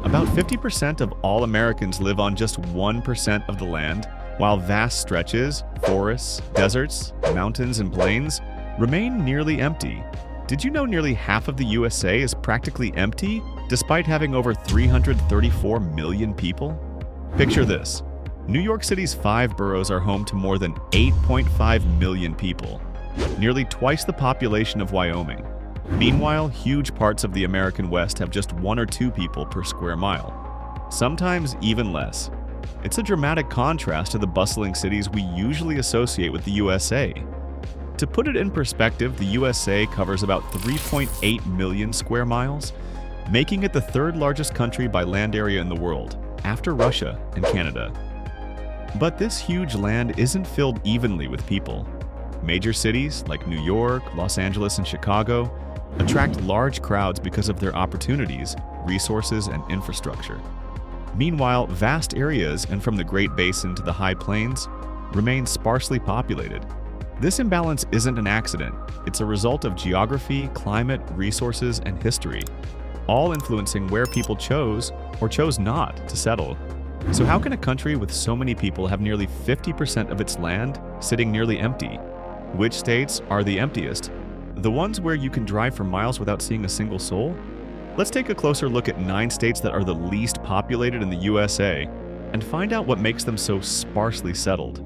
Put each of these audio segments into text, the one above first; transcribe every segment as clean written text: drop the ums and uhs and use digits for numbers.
About 50% of all Americans live on just 1% of the land, while vast stretches, forests, deserts, mountains, and plains remain nearly empty. Did you know nearly half of the USA is practically empty, despite having over 334 million people? Picture this. New York City's 5 boroughs are home to more than 8.5 million people, nearly twice the population of Wyoming. Meanwhile, huge parts of the American West have just 1 or 2 people per square mile, sometimes even less. It's a dramatic contrast to the bustling cities we usually associate with the USA. To put it in perspective, the USA covers about 3.8 million square miles, making it the 3rd largest country by land area in the world, after Russia and Canada. But this huge land isn't filled evenly with people. Major cities like New York, Los Angeles, and Chicago attract large crowds because of their opportunities, resources, and infrastructure. Meanwhile, vast areas, and from the Great Basin to the High Plains, remain sparsely populated. This imbalance isn't an accident. It's a result of geography, climate, resources, and history, all influencing where people chose or chose not to settle. So how can a country with so many people have nearly 50% of its land sitting nearly empty? Which states are the emptiest? The ones where you can drive for miles without seeing a single soul? Let's take a closer look at 9 states that are the least populated in the USA and find out what makes them so sparsely settled.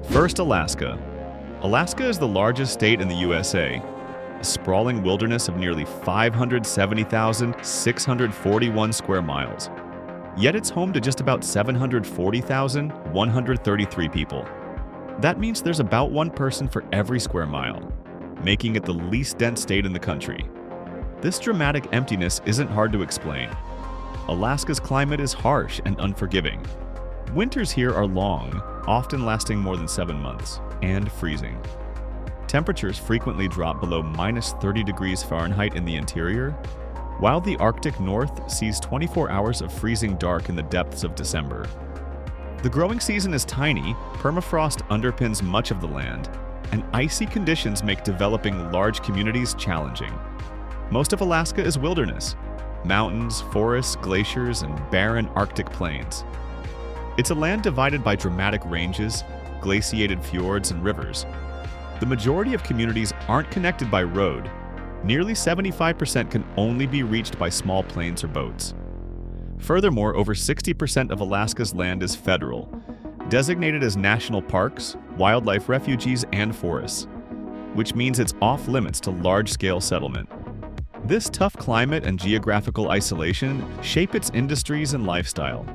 First, Alaska. Alaska is the largest state in the USA, a sprawling wilderness of nearly 570,641 square miles. Yet it's home to just about 740,133 people. That means there's about 1 person for every square mile, making it the least dense state in the country. This dramatic emptiness isn't hard to explain. Alaska's climate is harsh and unforgiving. Winters here are long, often lasting more than 7 months, and freezing. Temperatures frequently drop below -30 degrees Fahrenheit in the interior, while the Arctic North sees 24 hours of freezing dark in the depths of December. The growing season is tiny, permafrost underpins much of the land, and icy conditions make developing large communities challenging. Most of Alaska is wilderness: mountains, forests, glaciers, and barren Arctic plains. It's a land divided by dramatic ranges, glaciated fjords, and rivers. The majority of communities aren't connected by road. Nearly 75% can only be reached by small planes or boats. Furthermore, over 60% of Alaska's land is federal, designated as national parks, wildlife refuges, and forests, which means it's off-limits to large-scale settlement. This tough climate and geographical isolation shape its industries and lifestyle.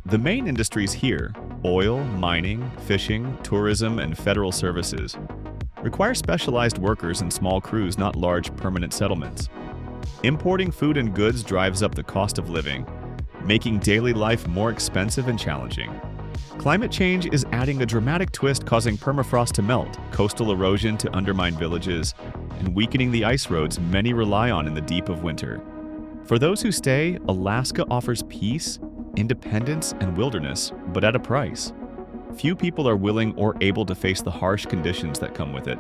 The main industries here, oil, mining, fishing, tourism, and federal services, require specialized workers and small crews, not large permanent settlements. Importing food and goods drives up the cost of living, making daily life more expensive and challenging. Climate change is adding a dramatic twist, causing permafrost to melt, coastal erosion to undermine villages, and weakening the ice roads many rely on in the deep of winter. For those who stay, Alaska offers peace, independence, and wilderness, but at a price. Few people are willing or able to face the harsh conditions that come with it.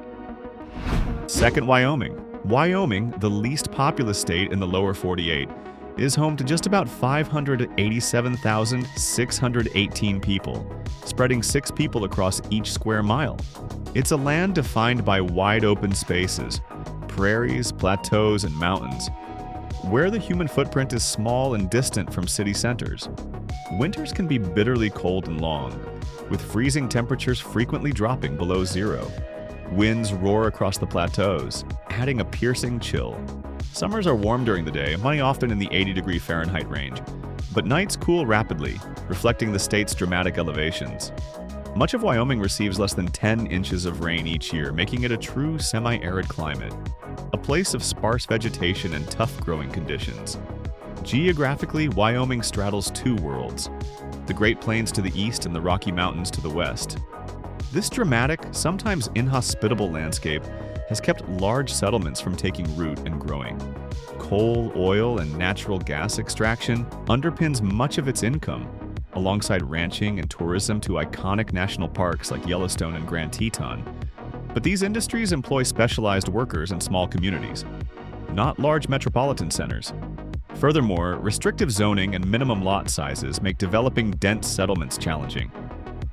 Second, Wyoming. Wyoming, the least populous state in the lower 48, is home to just about 587,618 people, spreading 6 people across each square mile. It's a land defined by wide open spaces, prairies, plateaus, and mountains, where the human footprint is small and distant from city centers. Winters can be bitterly cold and long, with freezing temperatures frequently dropping below 0. Winds roar across the plateaus, adding a piercing chill. Summers are warm during the day, money often in the 80-degree Fahrenheit range, but nights cool rapidly, reflecting the state's dramatic elevations. Much of Wyoming receives less than 10 inches of rain each year, making it a true semi-arid climate, a place of sparse vegetation and tough growing conditions. Geographically, Wyoming straddles 2 worlds, the Great Plains to the east and the Rocky Mountains to the west. This dramatic, sometimes inhospitable landscape has kept large settlements from taking root and growing. Coal, oil, and natural gas extraction underpins much of its income, alongside ranching and tourism to iconic national parks like Yellowstone and Grand Teton. But these industries employ specialized workers in small communities, not large metropolitan centers. Furthermore, restrictive zoning and minimum lot sizes make developing dense settlements challenging.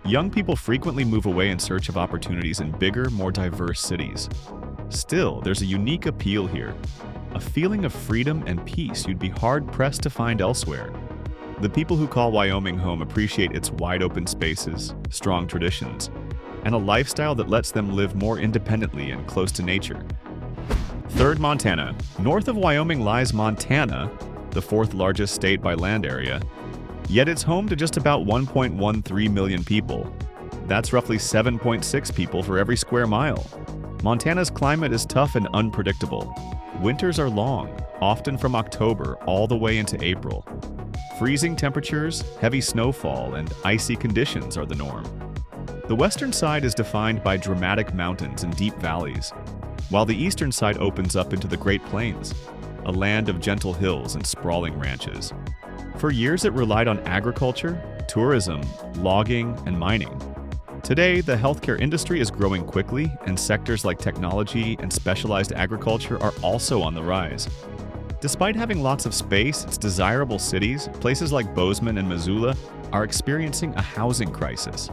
Young people frequently move away in search of opportunities in bigger, more diverse cities. Still, there's a unique appeal here, a feeling of freedom and peace you'd be hard-pressed to find elsewhere. The people who call Wyoming home appreciate its wide-open spaces, strong traditions, and a lifestyle that lets them live more independently and close to nature. Third, Montana. North of Wyoming lies Montana, the fourth largest state by land area, yet it's home to just about 1.13 million people. That's roughly 7.6 people for every square mile. Montana's climate is tough and unpredictable. Winters are long, often from October all the way into April. Freezing temperatures, heavy snowfall, and icy conditions are the norm. The western side is defined by dramatic mountains and deep valleys, while the eastern side opens up into the Great Plains, a land of gentle hills and sprawling ranches. For years it relied on agriculture, tourism, logging, and mining. Today, the healthcare industry is growing quickly, and sectors like technology and specialized agriculture are also on the rise. Despite having lots of space, its desirable cities, places like Bozeman and Missoula, are experiencing a housing crisis.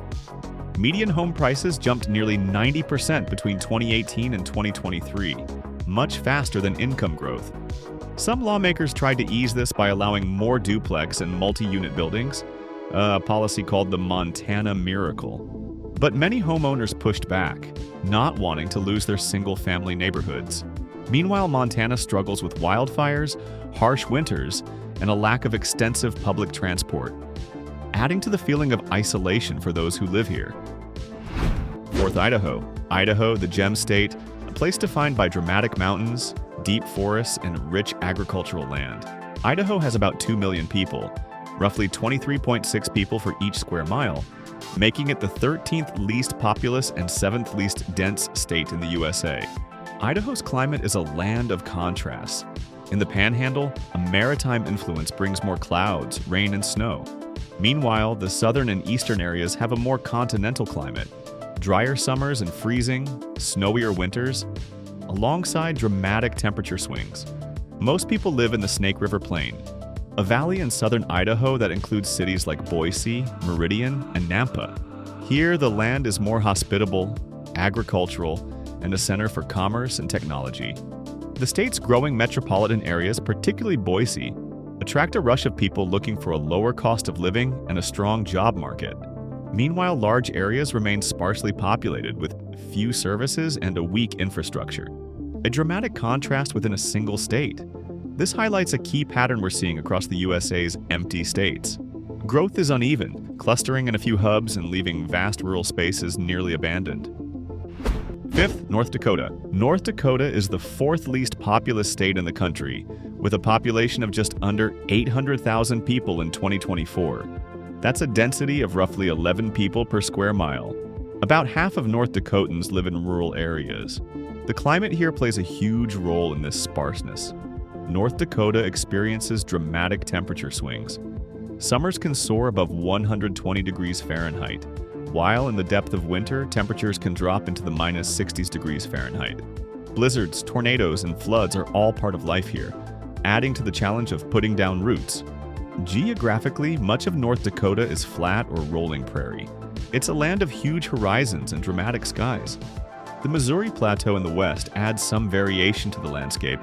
Median home prices jumped nearly 90% between 2018 and 2023, much faster than income growth. Some lawmakers tried to ease this by allowing more duplex and multi-unit buildings, a policy called the Montana Miracle. But many homeowners pushed back, not wanting to lose their single-family neighborhoods. Meanwhile, Montana struggles with wildfires, harsh winters, and a lack of extensive public transport, adding to the feeling of isolation for those who live here. Fourth, Idaho. Idaho, the gem state, a place defined by dramatic mountains, deep forests, and rich agricultural land. Idaho has about 2 million people, roughly 23.6 people for each square mile, making it the 13th least populous and 7th least dense state in the USA. Idaho's climate is a land of contrasts. In the Panhandle, a maritime influence brings more clouds, rain, and snow. Meanwhile, the southern and eastern areas have a more continental climate, drier summers and freezing, snowier winters, alongside dramatic temperature swings. Most people live in the Snake River Plain, a valley in southern Idaho that includes cities like Boise, Meridian, and Nampa. Here, the land is more hospitable, agricultural, and a center for commerce and technology. The state's growing metropolitan areas, particularly Boise, attract a rush of people looking for a lower cost of living and a strong job market. Meanwhile, large areas remain sparsely populated with few services and a weak infrastructure. A dramatic contrast within a single state. This highlights a key pattern we're seeing across the USA's empty states. Growth is uneven, clustering in a few hubs and leaving vast rural spaces nearly abandoned. Fifth, North Dakota. North Dakota is the fourth least populous state in the country, with a population of just under 800,000 people in 2024. That's a density of roughly 11 people per square mile. About half of North Dakotans live in rural areas. The climate here plays a huge role in this sparseness. North Dakota experiences dramatic temperature swings. Summers can soar above 120 degrees Fahrenheit, while in the depth of winter, temperatures can drop into the minus 60s degrees Fahrenheit. Blizzards, tornadoes, and floods are all part of life here, adding to the challenge of putting down roots. Geographically, much of North Dakota is flat or rolling prairie. It's a land of huge horizons and dramatic skies. The Missouri Plateau in the west adds some variation to the landscape,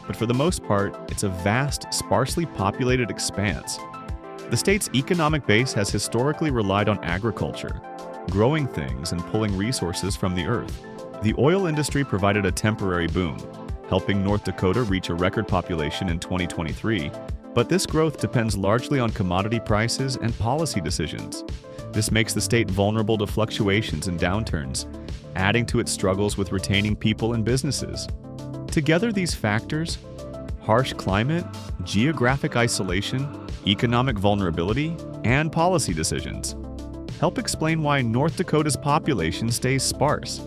but for the most part, it's a vast, sparsely populated expanse. The state's economic base has historically relied on agriculture, growing things and pulling resources from the earth. The oil industry provided a temporary boom, helping North Dakota reach a record population in 2023, but this growth depends largely on commodity prices and policy decisions. This makes the state vulnerable to fluctuations and downturns, adding to its struggles with retaining people and businesses. Together, these factors, harsh climate, geographic isolation, economic vulnerability, and policy decisions, help explain why North Dakota's population stays sparse.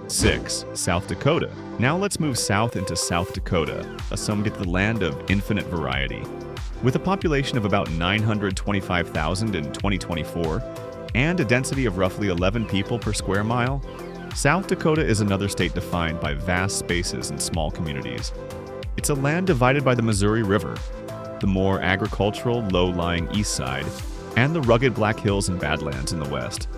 6. South Dakota. Now let's move south into South Dakota, some get the land of infinite variety. With a population of about 925,000 in 2024 and a density of roughly 11 people per square mile, South Dakota is another state defined by vast spaces and small communities. It's a land divided by the Missouri River, the more agricultural, low-lying east side, and the rugged Black Hills and Badlands in the west.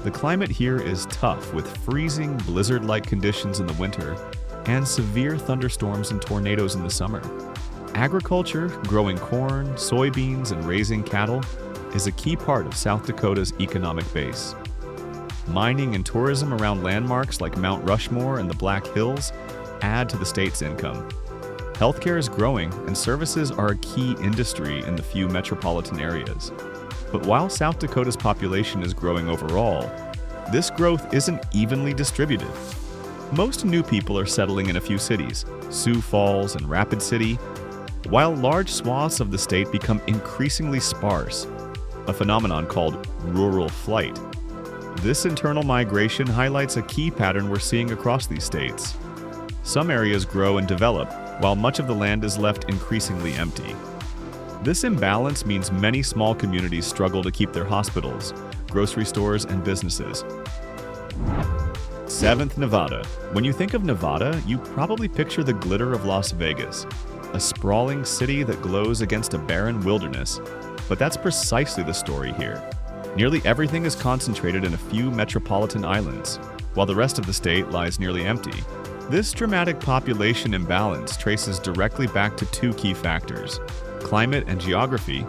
The climate here is tough, with freezing, blizzard-like conditions in the winter and severe thunderstorms and tornadoes in the summer. Agriculture, growing corn, soybeans, and raising cattle, is a key part of South Dakota's economic base. Mining and tourism around landmarks like Mount Rushmore and the Black Hills add to the state's income. Healthcare is growing, and services are a key industry in the few metropolitan areas. But while South Dakota's population is growing overall, this growth isn't evenly distributed. Most new people are settling in a few cities, Sioux Falls and Rapid City, while large swaths of the state become increasingly sparse, a phenomenon called rural flight. This internal migration highlights a key pattern we're seeing across these states. Some areas grow and develop, while much of the land is left increasingly empty. This imbalance means many small communities struggle to keep their hospitals, grocery stores, and businesses. 7th, Nevada. When you think of Nevada, you probably picture the glitter of Las Vegas, a sprawling city that glows against a barren wilderness. But that's precisely the story here. Nearly everything is concentrated in a few metropolitan islands, while the rest of the state lies nearly empty. This dramatic population imbalance traces directly back to two key factors: climate and geography.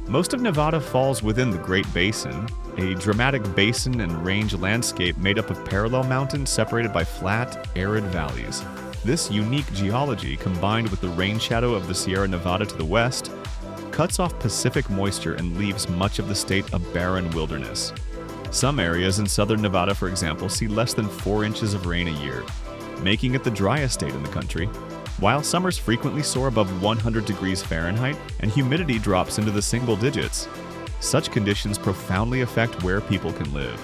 Most of Nevada falls within the Great Basin, a dramatic basin and range landscape made up of parallel mountains separated by flat, arid valleys. This unique geology, combined with the rain shadow of the Sierra Nevada to the west, cuts off Pacific moisture and leaves much of the state a barren wilderness. Some areas in southern Nevada, for example, see less than 4 inches of rain a year, making it the driest state in the country. While summers frequently soar above 100 degrees Fahrenheit and humidity drops into the single digits, such conditions profoundly affect where people can live.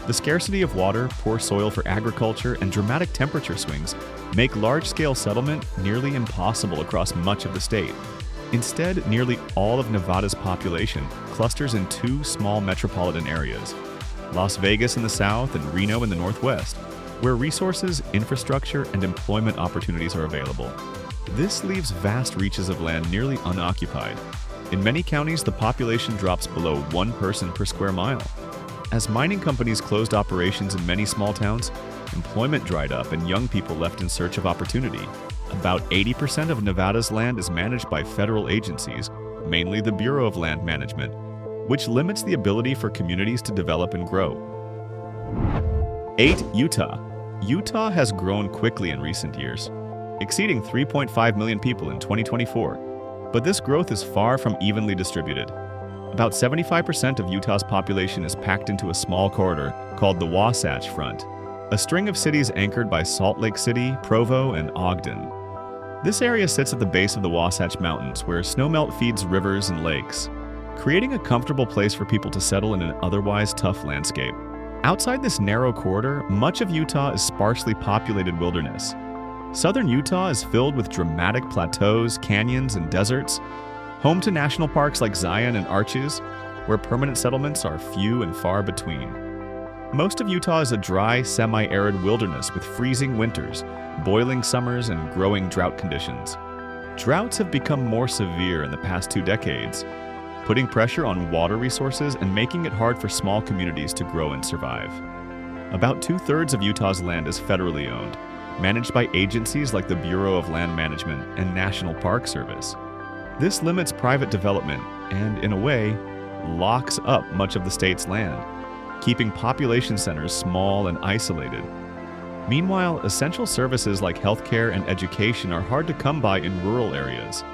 The scarcity of water, poor soil for agriculture, and dramatic temperature swings make large-scale settlement nearly impossible across much of the state. Instead, nearly all of Nevada's population clusters in two small metropolitan areas: Las Vegas in the south and Reno in the northwest, where resources, infrastructure, and employment opportunities are available. This leaves vast reaches of land nearly unoccupied. In many counties, the population drops below 1 person per square mile. As mining companies closed operations in many small towns, employment dried up and young people left in search of opportunity. About 80% of Nevada's land is managed by federal agencies, mainly the Bureau of Land Management, which limits the ability for communities to develop and grow. 8. Utah. Utah has grown quickly in recent years, exceeding 3.5 million people in 2024, but this growth is far from evenly distributed. About 75% of Utah's population is packed into a small corridor called the Wasatch Front, a string of cities anchored by Salt Lake City, Provo, and Ogden. This area sits at the base of the Wasatch Mountains, where snowmelt feeds rivers and lakes, creating a comfortable place for people to settle in an otherwise tough landscape. Outside this narrow corridor, much of Utah is sparsely populated wilderness. Southern Utah is filled with dramatic plateaus, canyons, and deserts, home to national parks like Zion and Arches, where permanent settlements are few and far between. Most of Utah is a dry, semi-arid wilderness with freezing winters, boiling summers, and growing drought conditions. Droughts have become more severe in the past 2 decades, putting pressure on water resources and making it hard for small communities to grow and survive. About 2/3 of Utah's land is federally owned, managed by agencies like the Bureau of Land Management and National Park Service. This limits private development and, in a way, locks up much of the state's land, keeping population centers small and isolated. Meanwhile, essential services like healthcare and education are hard to come by in rural areas.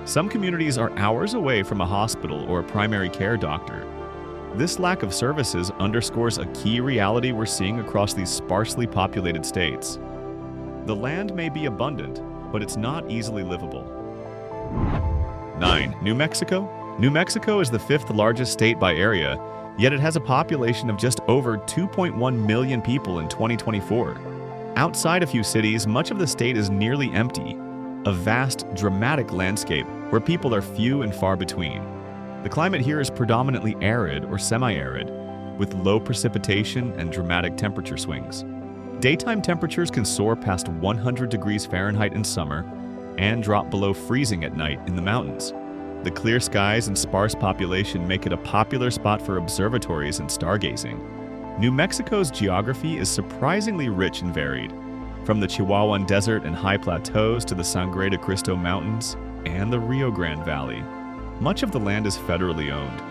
Some communities are hours away from a hospital or a primary care doctor. This lack of services underscores a key reality we're seeing across these sparsely populated states. The land may be abundant, but it's not easily livable. 9. New Mexico. New Mexico is the 5th largest state by area, yet it has a population of just over 2.1 million people in 2024. Outside a few cities, much of the state is nearly empty, a vast, dramatic landscape where people are few and far between. The climate here is predominantly arid or semi-arid, with low precipitation and dramatic temperature swings. Daytime temperatures can soar past 100 degrees Fahrenheit in summer, and drop below freezing at night in the mountains. The clear skies and sparse population make it a popular spot for observatories and stargazing. New Mexico's geography is surprisingly rich and varied, from the Chihuahuan Desert and high plateaus to the Sangre de Cristo Mountains and the Rio Grande Valley. Much of the land is federally owned,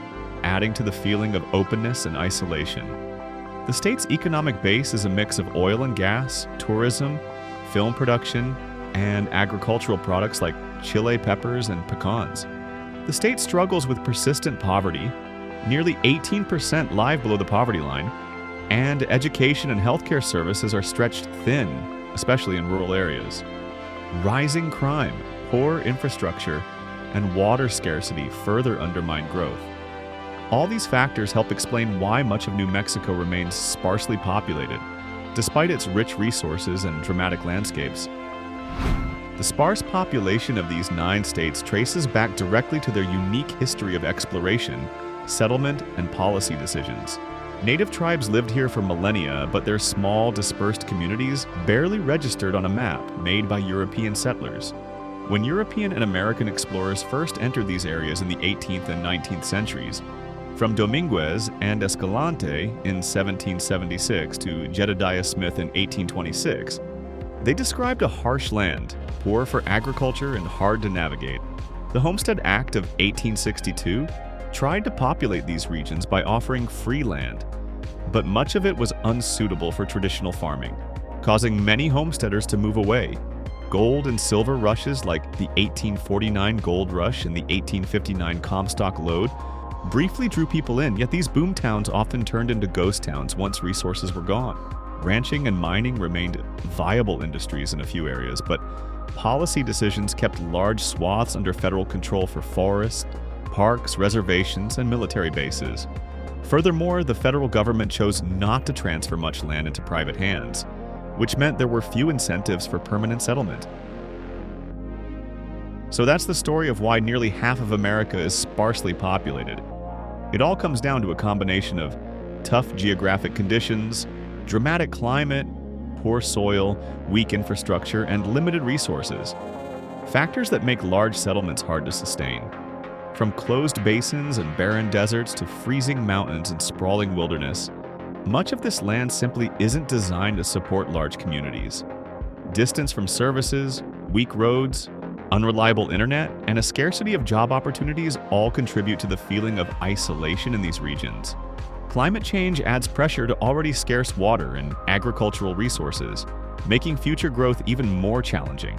adding to the feeling of openness and isolation. The state's economic base is a mix of oil and gas, tourism, film production, and agricultural products like chile peppers and pecans. The state struggles with persistent poverty. Nearly 18% live below the poverty line, and education and healthcare services are stretched thin, especially in rural areas. Rising crime, poor infrastructure, and water scarcity further undermine growth. All these factors help explain why much of New Mexico remains sparsely populated, despite its rich resources and dramatic landscapes. The sparse population of these 9 states traces back directly to their unique history of exploration, settlement, and policy decisions. Native tribes lived here for millennia, but their small, dispersed communities barely registered on a map made by European settlers. When European and American explorers first entered these areas in the 18th and 19th centuries, from Dominguez and Escalante in 1776 to Jedediah Smith in 1826, they described a harsh land, poor for agriculture and hard to navigate. The Homestead Act of 1862 tried to populate these regions by offering free land, but much of it was unsuitable for traditional farming, causing many homesteaders to move away. Gold and silver rushes like the 1849 gold rush and the 1859 Comstock lode briefly drew people in, yet these boom towns often turned into ghost towns once resources were gone. Ranching and mining remained viable industries in a few areas, but policy decisions kept large swaths under federal control for forests, parks, reservations, and military bases. Furthermore, the federal government chose not to transfer much land into private hands, which meant there were few incentives for permanent settlement. So that's the story of why nearly half of America is sparsely populated. It all comes down to a combination of tough geographic conditions, dramatic climate, poor soil, weak infrastructure, and limited resources. Factors that make large settlements hard to sustain. From closed basins and barren deserts to freezing mountains and sprawling wilderness, much of this land simply isn't designed to support large communities. Distance from services, weak roads, unreliable internet, and a scarcity of job opportunities all contribute to the feeling of isolation in these regions. Climate change adds pressure to already scarce water and agricultural resources, making future growth even more challenging.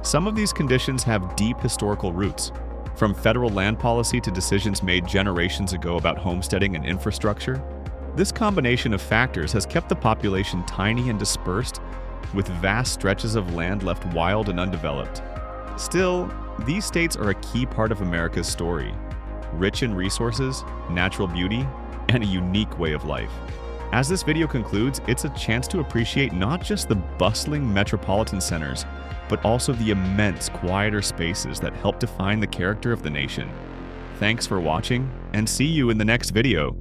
Some of these conditions have deep historical roots, from federal land policy to decisions made generations ago about homesteading and infrastructure. This combination of factors has kept the population tiny and dispersed, with vast stretches of land left wild and undeveloped. Still, these states are a key part of America's story, rich in resources, natural beauty, and a unique way of life. As this video concludes, it's a chance to appreciate not just the bustling metropolitan centers, but also the immense, quieter spaces that help define the character of the nation. Thanks for watching, and see you in the next video.